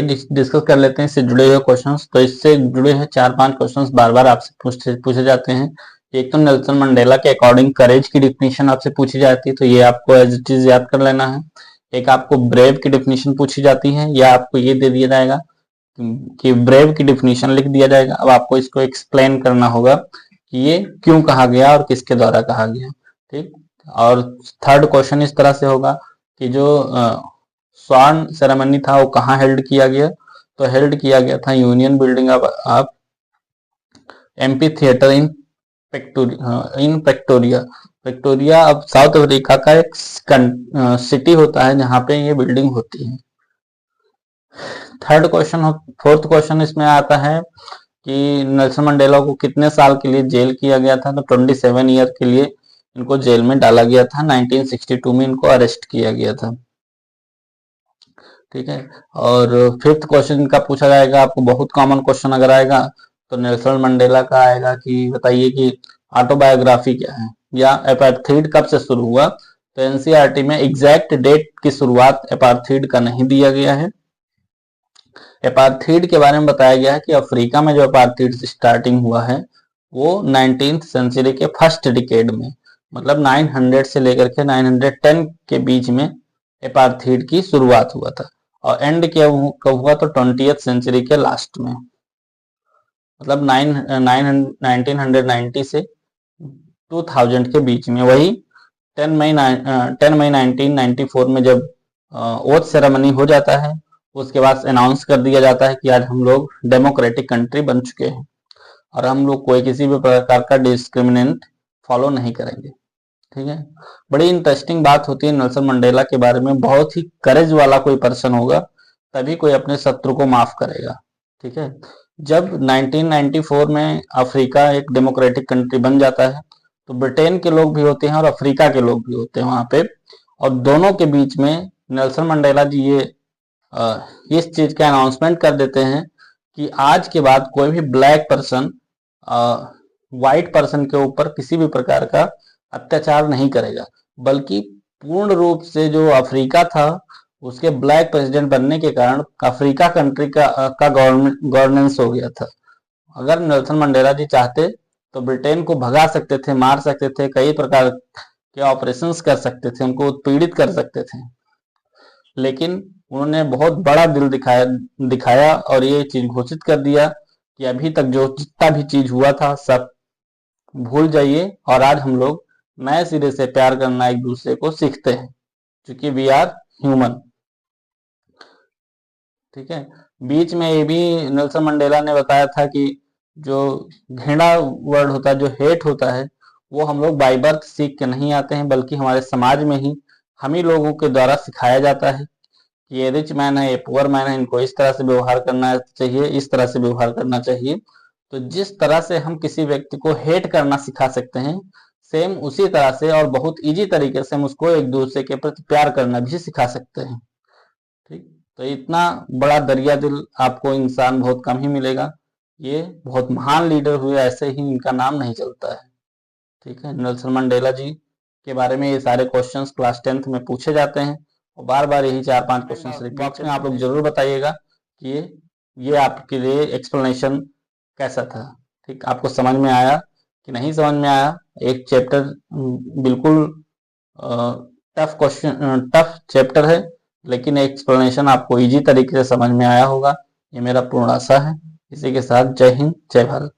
Discuss कर लेते हैं इससे जुड़े हुए क्वेश्चंस। तो इससे जुड़े हुए 4-5 क्वेश्चंस बार बार आपसे पूछे जाते हैं। एक तो नेल्सन मंडेला के अकॉर्डिंग करेज की डिफिनीशन आपसे पूछी जाती है, तो ये आपको एज इट इज याद कर लेना है। एक आपको ब्रेव की डिफिनीशन पूछी जाती है, या आपको ये दे दिया जाएगा कि ब्रेव की डिफिनीशन लिख दिया जाएगा। अब आपको इसको एक्सप्लेन करना होगा कि ये क्यों कहा गया और किसके द्वारा कहा गया। ठीक। और थर्ड क्वेश्चन इस तरह से होगा कि जो स्वर्ण सेरेमनी था वो कहाँ हेल्ड किया गया, तो हेल्ड किया गया था Union Building of MP theatre in Pretoria. Pretoria अब साउथ अफ्रीका का एक सिटी होता है जहाँ पे ये बिल्डिंग होती है। फोर्थ क्वेश्चन इसमें आता है कि नेल्सन मंडेला को कितने साल के लिए जेल किया गया था, तो 27 ईयर के लिए इनको जेल में डाला गया था। 1962 में इनको अरेस्ट किया गया था। ठीक है। और फिफ्थ क्वेश्चन का पूछा जाएगा आपको, बहुत कॉमन क्वेश्चन अगर आएगा तो नेल्सन मंडेला का आएगा कि बताइए कि ऑटोबायोग्राफी क्या है, या अपार्थाइड कब से शुरू हुआ। तो एनसीईआरटी में एग्जैक्ट डेट की शुरुआत अपार्थाइड का नहीं दिया गया है। अपार्थाइड के बारे में बताया गया है कि अफ्रीका में जो अपार्थाइड स्टार्टिंग हुआ है वो 19th सेंचुरी के फर्स्ट डिकेड में, मतलब 900 से लेकर के 910 के बीच में अपार्थाइड की शुरुआत हुआ था। और एंड कब हुआ, तो 20th सेंचुरी के लास्ट में, मतलब 1990 से 2000 के बीच में। वही 10 मई 1994 में जब ओथ सेरेमनी हो जाता है, उसके बाद अनाउंस कर दिया जाता है कि आज हम लोग डेमोक्रेटिक कंट्री बन चुके हैं और हम लोग कोई किसी भी प्रकार का डिस्क्रिमिनेट फॉलो नहीं करेंगे। ठीक है। बड़ी इंटरेस्टिंग बात होती है नेल्सन मंडेला के बारे में, बहुत ही करेज वाला कोई पर्सन होगा तभी कोई अपने शत्रु को माफ करेगा। ठीक है। जब 1994 में अफ्रीका एक डेमोक्रेटिक कंट्री बन जाता है तो ब्रिटेन के लोग भी होते हैं और अफ्रीका के लोग भी होते हैं वहां पे, और दोनों के बीच में नेल्सन मंडेला जी ये इस चीज का अनाउंसमेंट कर देते हैं कि आज के बाद कोई भी ब्लैक पर्सन व्हाइट पर्सन के ऊपर किसी भी प्रकार का अत्याचार नहीं करेगा, बल्कि पूर्ण रूप से जो अफ्रीका था उसके ब्लैक प्रेसिडेंट बनने के कारण अफ्रीका कंट्री का गवर्नेंस हो गया था। अगर नेल्सन मंडेला जी चाहते तो ब्रिटेन को भगा सकते थे, मार सकते थे, कई प्रकार के ऑपरेशंस कर सकते थे, उनको उत्पीड़ित कर सकते थे, लेकिन उन्होंने बहुत बड़ा दिल दिखाया और ये चीज घोषित कर दिया कि अभी तक जो जितना भी चीज हुआ था सब भूल जाइए और आज हम लोग नए सिरे से प्यार करना एक दूसरे को सीखते हैं, क्योंकि वी आर ह्यूमन। ठीक है। बीच में ये भी नेल्सन मंडेला ने बताया था कि जो घृणा वर्ड होता है, जो हेट होता है, वो हम लोग बाय बर्थ सीख के नहीं आते हैं, बल्कि हमारे समाज में ही हम ही लोगों के द्वारा सिखाया जाता है कि ये रिच मैन है, ये पुअर मैन है, इनको इस तरह से व्यवहार करना चाहिए, इस तरह से व्यवहार करना चाहिए। तो जिस तरह से हम किसी व्यक्ति को हेट करना सिखा सकते हैं, सेम उसी तरह से और बहुत इजी तरीके से हम उसको एक दूसरे के प्रति प्यार करना भी सिखा सकते हैं। ठीक। तो इतना बड़ा दरिया दिल आपको इंसान बहुत कम ही मिलेगा। ये बहुत महान लीडर हुए, ऐसे ही इनका नाम नहीं चलता है। ठीक है। नेल्सन मंडेला जी के बारे में ये सारे क्वेश्चंस क्लास 10th में पूछे जाते हैं और बार बार यही 4-5 क्वेश्चंस बॉक्स में आप लोग जरूर बताइएगा कि ये आपके लिए एक्सप्लेनेशन कैसा था। ठीक। आपको समझ में आया कि नहीं समझ में आया। एक चैप्टर बिल्कुल टफ चैप्टर है, लेकिन एक्सप्लेनेशन आपको इजी तरीके से समझ में आया होगा, ये मेरा पूर्ण आशा है। इसी के साथ जय हिंद, जय भारत।